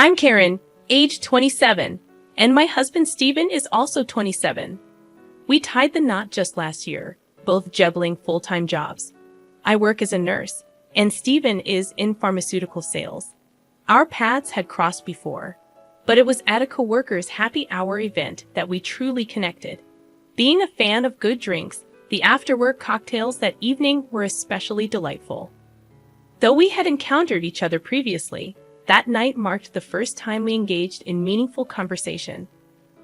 I'm Karen, age 27, and my husband Steven is also 27. We tied the knot just last year, both juggling full-time jobs. I work as a nurse, and Steven is in pharmaceutical sales. Our paths had crossed before, but it was at a coworker's happy hour event that we truly connected. Being a fan of good drinks, the after-work cocktails that evening were especially delightful. Though we had encountered each other previously, that night marked the first time we engaged in meaningful conversation.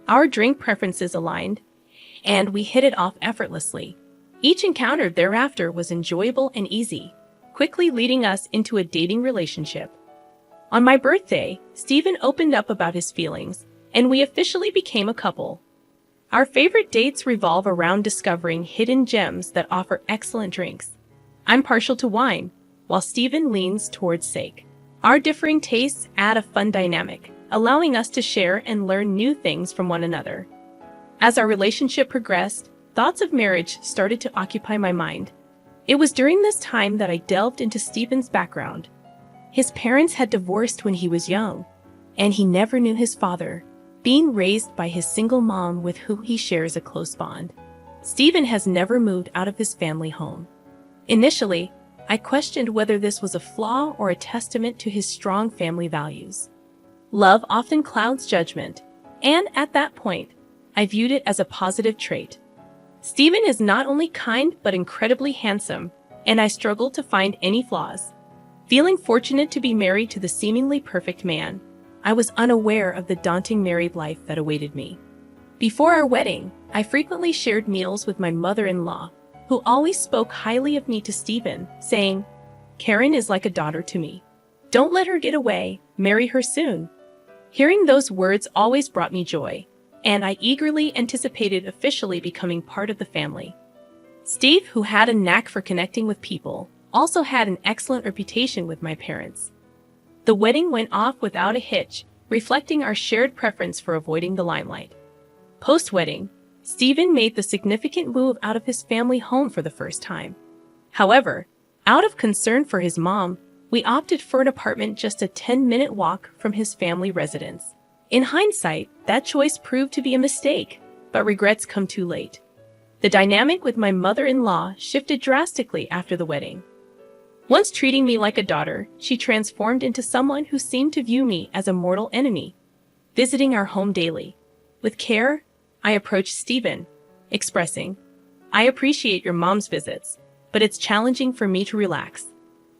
Our drink preferences aligned, and we hit it off effortlessly. Each encounter thereafter was enjoyable and easy, quickly leading us into a dating relationship. On my birthday, Steven opened up about his feelings, and we officially became a couple. Our favorite dates revolve around discovering hidden gems that offer excellent drinks. I'm partial to wine, while Steven leans towards sake. Our differing tastes add a fun dynamic, allowing us to share and learn new things from one another. As our relationship progressed, thoughts of marriage started to occupy my mind. It was during this time that I delved into Steven's background. His parents had divorced when he was young, and he never knew his father, being raised by his single mom with whom he shares a close bond. Steven has never moved out of his family home. Initially, I questioned whether this was a flaw or a testament to his strong family values. Love often clouds judgment, and at that point, I viewed it as a positive trait. Steven is not only kind but incredibly handsome, and I struggled to find any flaws. Feeling fortunate to be married to the seemingly perfect man, I was unaware of the daunting married life that awaited me. Before our wedding, I frequently shared meals with my mother-in-law, who always spoke highly of me to Steven, saying, "Karen is like a daughter to me. Don't let her get away, marry her soon." Hearing those words always brought me joy, and I eagerly anticipated officially becoming part of the family. Steve, who had a knack for connecting with people, also had an excellent reputation with my parents. The wedding went off without a hitch, reflecting our shared preference for avoiding the limelight. Post-wedding, Steven made the significant move out of his family home for the first time. However, out of concern for his mom, we opted for an apartment just a 10-minute walk from his family residence. In hindsight, that choice proved to be a mistake, but regrets come too late. The dynamic with my mother-in-law shifted drastically after the wedding. Once treating me like a daughter, she transformed into someone who seemed to view me as a mortal enemy. Visiting our home daily. With care, I approached Steven, expressing, "I appreciate your mom's visits, but it's challenging for me to relax.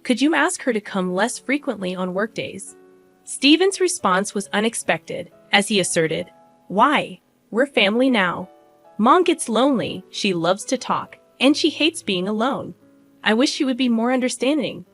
Could you ask her to come less frequently on workdays?" Steven's response was unexpected, as he asserted, "Why? We're family now. Mom gets lonely, she loves to talk, and she hates being alone. I wish she would be more understanding.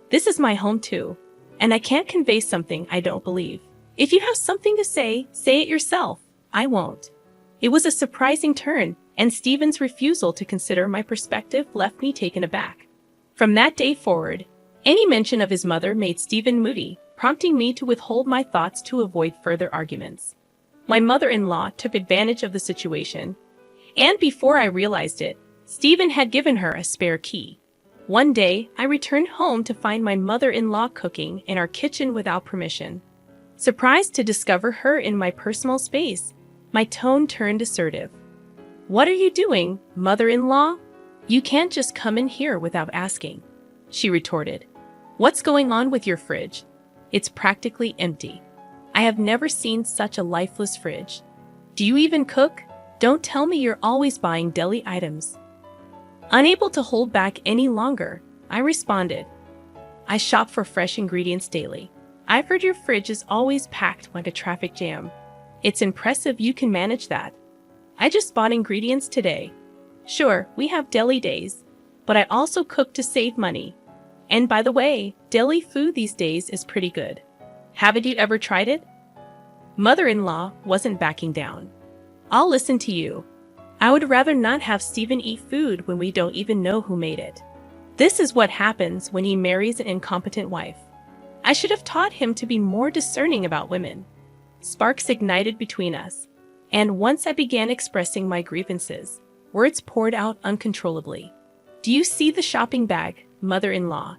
This is my home too, and I can't convey something I don't believe. If you have something to say it yourself. I won't." It was a surprising turn, and Steven's refusal to consider my perspective left me taken aback. From that day forward, any mention of his mother made Steven moody, prompting me to withhold my thoughts to avoid further arguments. My mother-in-law took advantage of the situation, and before I realized it, Steven had given her a spare key. One day, I returned home to find my mother-in-law cooking in our kitchen without permission. Surprised to discover her in my personal space, my tone turned assertive. "What are you doing, mother-in-law? You can't just come in here without asking," she retorted. "What's going on with your fridge? It's practically empty. I have never seen such a lifeless fridge. Do you even cook? Don't tell me you're always buying deli items." Unable to hold back any longer, I responded, "I shop for fresh ingredients daily. I've heard your fridge is always packed like a traffic jam. It's impressive you can manage that. I just bought ingredients today. Sure, we have deli days, but I also cook to save money. And by the way, deli food these days is pretty good. Haven't you ever tried it?" Mother-in-law wasn't backing down. "I'll listen to you. I would rather not have Steven eat food when we don't even know who made it. This is what happens when he marries an incompetent wife. I should have taught him to be more discerning about women." Sparks ignited between us, and once I began expressing my grievances, words poured out uncontrollably. "Do you see the shopping bag, mother-in-law?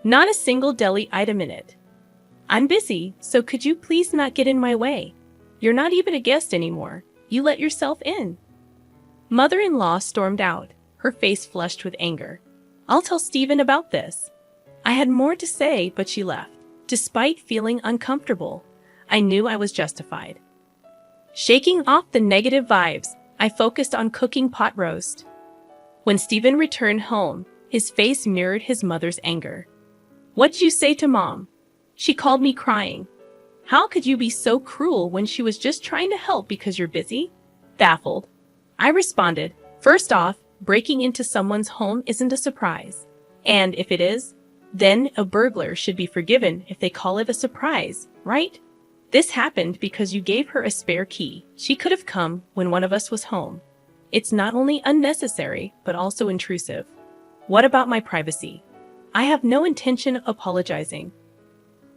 Not a single deli item in it. I'm busy, so could you please not get in my way? You're not even a guest anymore. You let yourself in. Mother-in-law stormed out, her face flushed with anger. I'll tell Stephen about this. I had more to say, but she left. Despite feeling uncomfortable, I knew I was justified. Shaking off the negative vibes, I focused on cooking pot roast. When Stephen returned home, his face mirrored his mother's anger. What'd you say to Mom? She called me crying. How could you be so cruel when she was just trying to help because you're busy? Baffled, I responded, first off, breaking into someone's home isn't a surprise. And if it is, then a burglar should be forgiven if they call it a surprise, right? This happened because you gave her a spare key. She could have come when one of us was home. It's not only unnecessary, but also intrusive. What about my privacy? I have no intention of apologizing.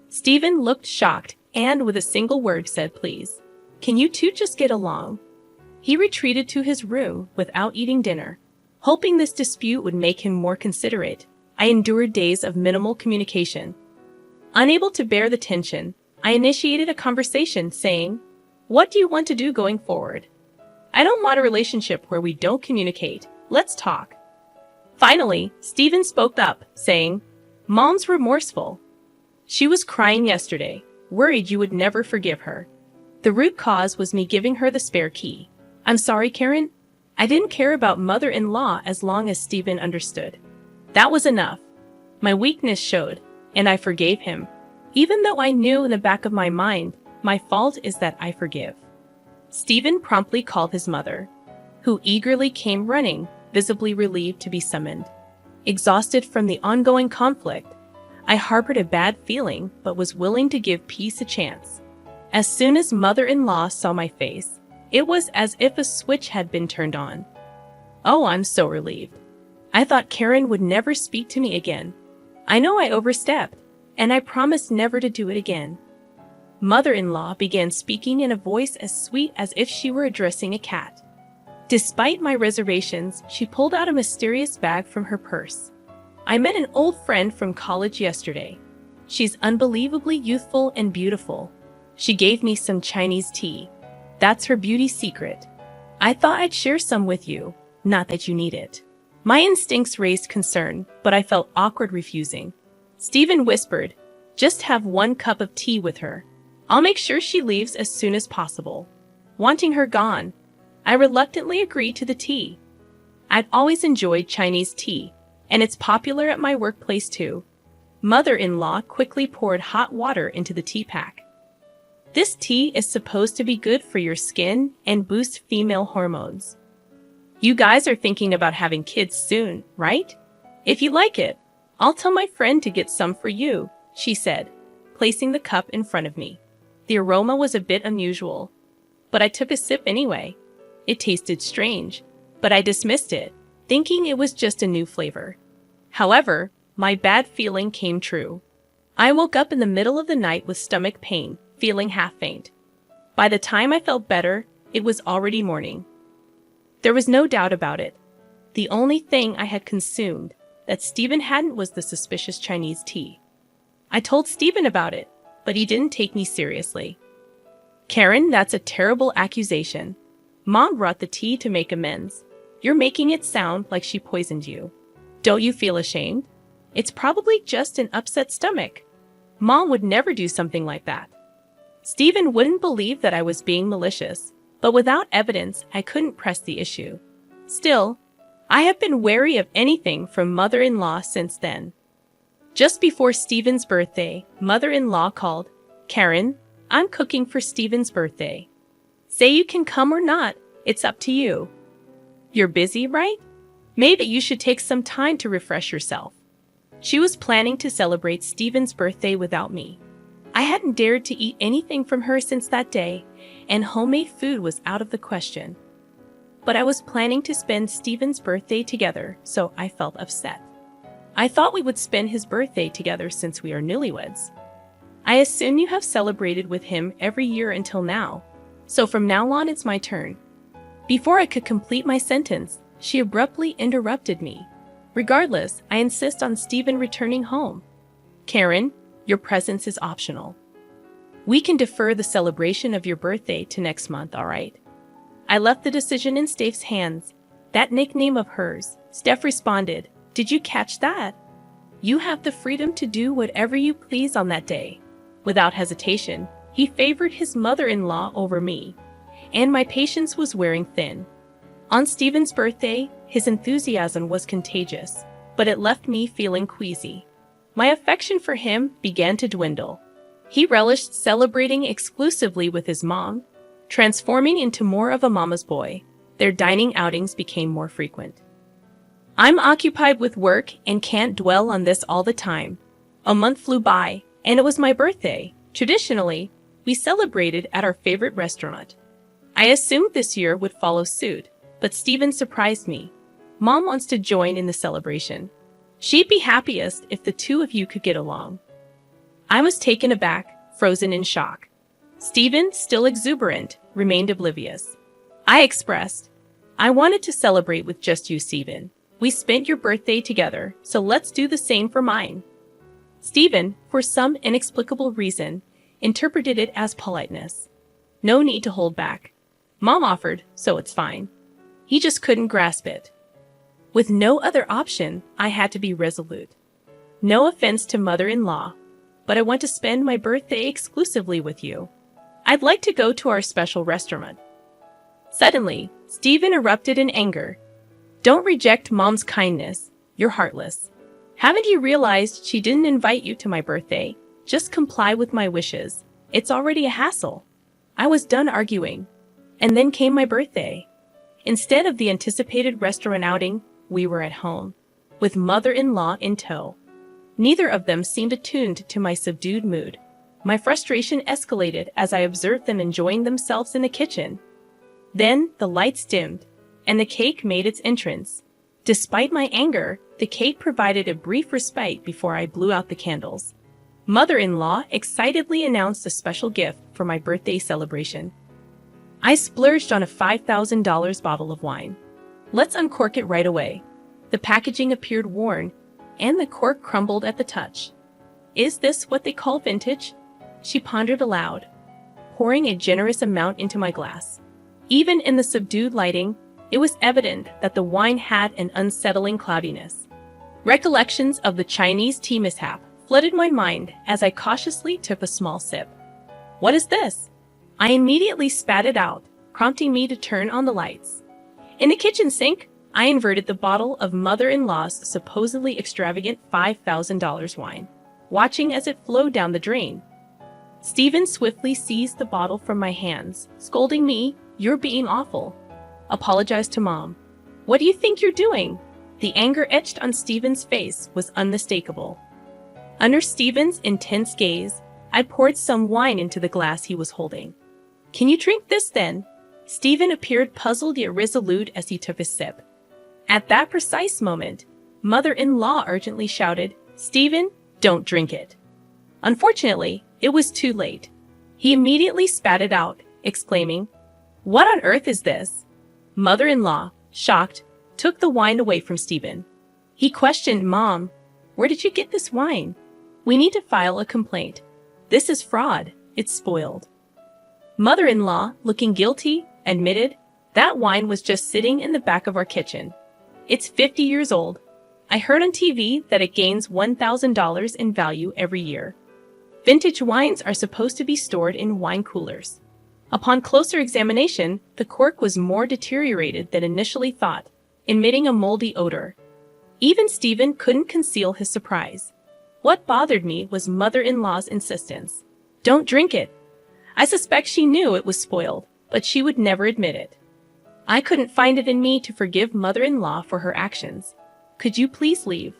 Stephen looked shocked and with a single word said, please. Can you two just get along? He retreated to his room without eating dinner. Hoping this dispute would make him more considerate, I endured days of minimal communication. Unable to bear the tension, I initiated a conversation saying, what do you want to do going forward? I don't want a relationship where we don't communicate. Let's talk. Finally, Stephen spoke up, saying, Mom's remorseful. She was crying yesterday, worried you would never forgive her. The root cause was me giving her the spare key. I'm sorry, Karen. I didn't care about mother-in-law as long as Stephen understood. That was enough. My weakness showed, and I forgave him. Even though I knew in the back of my mind, my fault is that I forgive. Stephen promptly called his mother, who eagerly came running, visibly relieved to be summoned. Exhausted from the ongoing conflict, I harbored a bad feeling but was willing to give peace a chance. As soon as mother-in-law saw my face, it was as if a switch had been turned on. Oh, I'm so relieved. I thought Karen would never speak to me again. I know I overstepped, and I promised never to do it again. Mother-in-law began speaking in a voice as sweet as if she were addressing a cat. Despite my reservations, she pulled out a mysterious bag from her purse. I met an old friend from college yesterday. She's unbelievably youthful and beautiful. She gave me some Chinese tea. That's her beauty secret. I thought I'd share some with you, not that you need it. My instincts raised concern, but I felt awkward refusing. Stephen whispered, just have 1 cup of tea with her. I'll make sure she leaves as soon as possible. Wanting her gone, I reluctantly agreed to the tea. I'd always enjoyed Chinese tea, and it's popular at my workplace too. Mother-in-law quickly poured hot water into the tea pack. This tea is supposed to be good for your skin and boost female hormones. You guys are thinking about having kids soon, right? If you like it, I'll tell my friend to get some for you, she said, placing the cup in front of me. The aroma was a bit unusual, but I took a sip anyway. It tasted strange, but I dismissed it, thinking it was just a new flavor. However, my bad feeling came true. I woke up in the middle of the night with stomach pain, feeling half faint. By the time I felt better, it was already morning. There was no doubt about it. The only thing I had consumed that Stephen hadn't was the suspicious Chinese tea. I told Stephen about it, but he didn't take me seriously. Karen, that's a terrible accusation. Mom brought the tea to make amends. You're making it sound like she poisoned you. Don't you feel ashamed? It's probably just an upset stomach. Mom would never do something like that. Stephen wouldn't believe that I was being malicious, but without evidence, I couldn't press the issue. Still, I have been wary of anything from mother-in-law since then. Just before Stephen's birthday, mother-in-law called, Karen, I'm cooking for Stephen's birthday. Say you can come or not, it's up to you. You're busy, right? Maybe you should take some time to refresh yourself. She was planning to celebrate Stephen's birthday without me. I hadn't dared to eat anything from her since that day, and homemade food was out of the question. But I was planning to spend Stephen's birthday together, so I felt upset. I thought we would spend his birthday together since we are newlyweds. I assume you have celebrated with him every year until now, so from now on it's my turn. Before I could complete my sentence, she abruptly interrupted me. Regardless, I insist on Stephen returning home. Karen, your presence is optional. We can defer the celebration of your birthday to next month, all right? I left the decision in Steph's hands. That nickname of hers, Steph responded, "Did you catch that? You have the freedom to do whatever you please on that day." Without hesitation, he favored his mother-in-law over me, and my patience was wearing thin. On Stephen's birthday, his enthusiasm was contagious, but it left me feeling queasy. My affection for him began to dwindle. He relished celebrating exclusively with his mom, transforming into more of a mama's boy. Their dining outings became more frequent. I'm occupied with work and can't dwell on this all the time. A month flew by, and it was my birthday. Traditionally, we celebrated at our favorite restaurant. I assumed this year would follow suit, but Stephen surprised me. Mom wants to join in the celebration. She'd be happiest if the two of you could get along. I was taken aback, frozen in shock. Stephen, still exuberant, remained oblivious. I expressed, "I wanted to celebrate with just you, Stephen. We spent your birthday together, so let's do the same for mine." Stephen, for some inexplicable reason, interpreted it as politeness. No need to hold back. Mom offered, so it's fine. He just couldn't grasp it. With no other option, I had to be resolute. No offense to mother-in-law, but I want to spend my birthday exclusively with you. I'd like to go to our special restaurant. Suddenly, Stephen erupted in anger. "Don't reject Mom's kindness. You're heartless. Haven't you realized she didn't invite you to my birthday? Just comply with my wishes. It's already a hassle." I was done arguing. And then came my birthday. Instead of the anticipated restaurant outing, we were at home, with mother-in-law in tow. Neither of them seemed attuned to my subdued mood. My frustration escalated as I observed them enjoying themselves in the kitchen. Then the lights dimmed, and the cake made its entrance. Despite my anger, the cake provided a brief respite before I blew out the candles. Mother-in-law excitedly announced a special gift for my birthday celebration. I splurged on a $5,000 bottle of wine. "Let's uncork it right away." The packaging appeared worn, and the cork crumbled at the touch. "Is this what they call vintage?" she pondered aloud, pouring a generous amount into my glass. Even in the subdued lighting, it was evident that the wine had an unsettling cloudiness. Recollections of the Chinese tea mishap flooded my mind as I cautiously took a small sip. "What is this?" I immediately spat it out, prompting me to turn on the lights. In the kitchen sink, I inverted the bottle of mother-in-law's supposedly extravagant $5,000 wine, watching as it flowed down the drain. Stephen swiftly seized the bottle from my hands, scolding me, "You're being awful. Apologize to Mom." "What do you think you're doing?" The anger etched on Stephen's face was unmistakable. Under Stephen's intense gaze, I poured some wine into the glass he was holding. "Can you drink this then?" Stephen appeared puzzled yet resolute as he took a sip. At that precise moment, mother-in-law urgently shouted, "Stephen, don't drink it." Unfortunately, it was too late. He immediately spat it out, exclaiming, "What on earth is this?" Mother-in-law, shocked, took the wine away from Stephen. He questioned, "Mom, where did you get this wine? We need to file a complaint. This is fraud. It's spoiled." Mother-in-law, looking guilty, admitted, "That wine was just sitting in the back of our kitchen. It's 50 years old. I heard on TV that it gains $1,000 in value every year. Vintage wines are supposed to be stored in wine coolers." Upon closer examination, the cork was more deteriorated than initially thought, emitting a moldy odor. Even Stephen couldn't conceal his surprise. What bothered me was mother-in-law's insistence. "Don't drink it." I suspect she knew it was spoiled, but she would never admit it. I couldn't find it in me to forgive mother-in-law for her actions. "Could you please leave?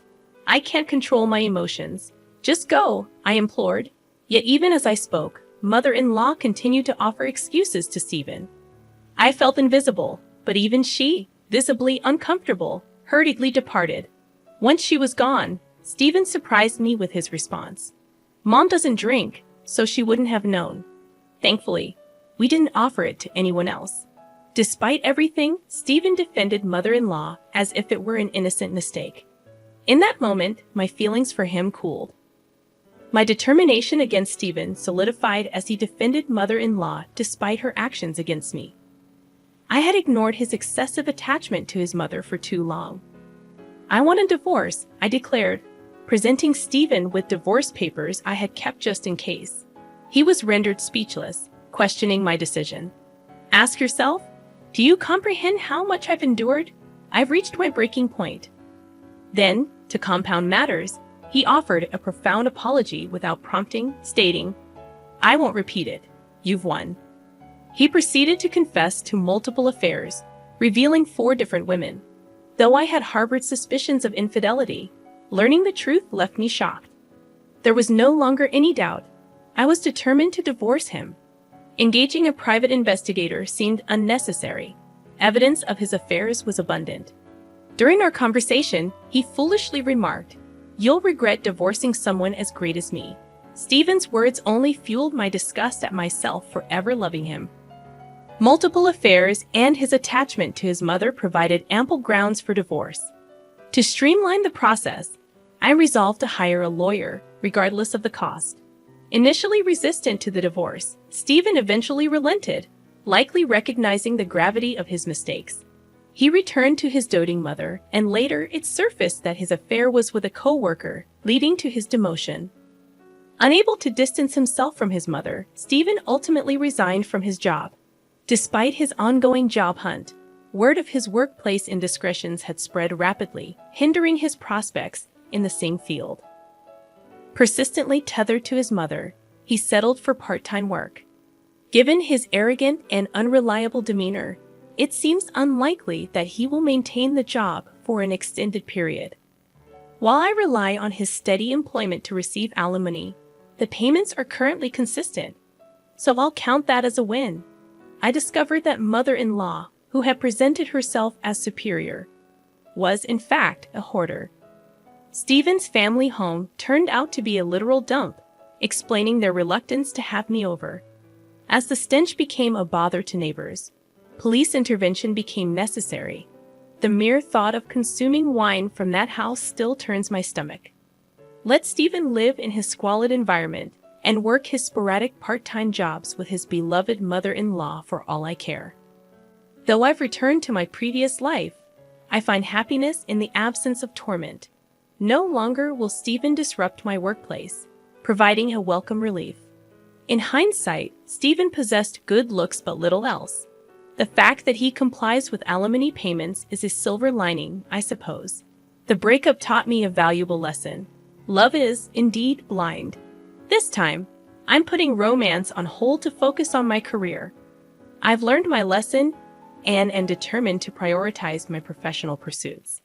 I can't control my emotions. Just go," I implored. Yet even as I spoke, mother-in-law continued to offer excuses to Stephen. I felt invisible, but even she, visibly uncomfortable, hurriedly departed. Once she was gone, Stephen surprised me with his response. "Mom doesn't drink, so she wouldn't have known." Thankfully, we didn't offer it to anyone else. Despite everything, Stephen defended mother-in-law as if it were an innocent mistake. In that moment, my feelings for him cooled. My determination against Stephen solidified as he defended mother-in-law despite her actions against me. I had ignored his excessive attachment to his mother for too long. I want a divorce, I declared, presenting Stephen with divorce papers I had kept just in case. He was rendered speechless, questioning my decision. Ask yourself, do you comprehend how much I've endured? I've reached my breaking point. Then, to compound matters, he offered a profound apology without prompting, stating, I won't repeat it. You've won. He proceeded to confess to multiple affairs, revealing 4 different women. Though I had harbored suspicions of infidelity, learning the truth left me shocked. There was no longer any doubt. I was determined to divorce him. Engaging a private investigator seemed unnecessary. Evidence of his affairs was abundant. During our conversation, he foolishly remarked, You'll regret divorcing someone as great as me. Stephen's words only fueled my disgust at myself for ever loving him. Multiple affairs and his attachment to his mother provided ample grounds for divorce. To streamline the process, I resolved to hire a lawyer, regardless of the cost. Initially resistant to the divorce, Stephen eventually relented, likely recognizing the gravity of his mistakes. He returned to his doting mother, and later it surfaced that his affair was with a co-worker, leading to his demotion. Unable to distance himself from his mother, Stephen ultimately resigned from his job. Despite his ongoing job hunt, word of his workplace indiscretions had spread rapidly, hindering his prospects in the same field. Persistently tethered to his mother, he settled for part-time work. Given his arrogant and unreliable demeanor, it seems unlikely that he will maintain the job for an extended period. While I rely on his steady employment to receive alimony, the payments are currently consistent, so I'll count that as a win. I discovered that mother-in-law, who had presented herself as superior, was in fact a hoarder. Stephen's family home turned out to be a literal dump, explaining their reluctance to have me over. As the stench became a bother to neighbors, police intervention became necessary. The mere thought of consuming wine from that house still turns my stomach. Let Stephen live in his squalid environment and work his sporadic part-time jobs with his beloved mother-in-law for all I care. Though I've returned to my previous life, I find happiness in the absence of torment. No longer will Stephen disrupt my workplace, providing a welcome relief. In hindsight, Stephen possessed good looks but little else. The fact that he complies with alimony payments is a silver lining, I suppose. The breakup taught me a valuable lesson. Love is, indeed, blind. This time, I'm putting romance on hold to focus on my career. I've learned my lesson and am determined to prioritize my professional pursuits.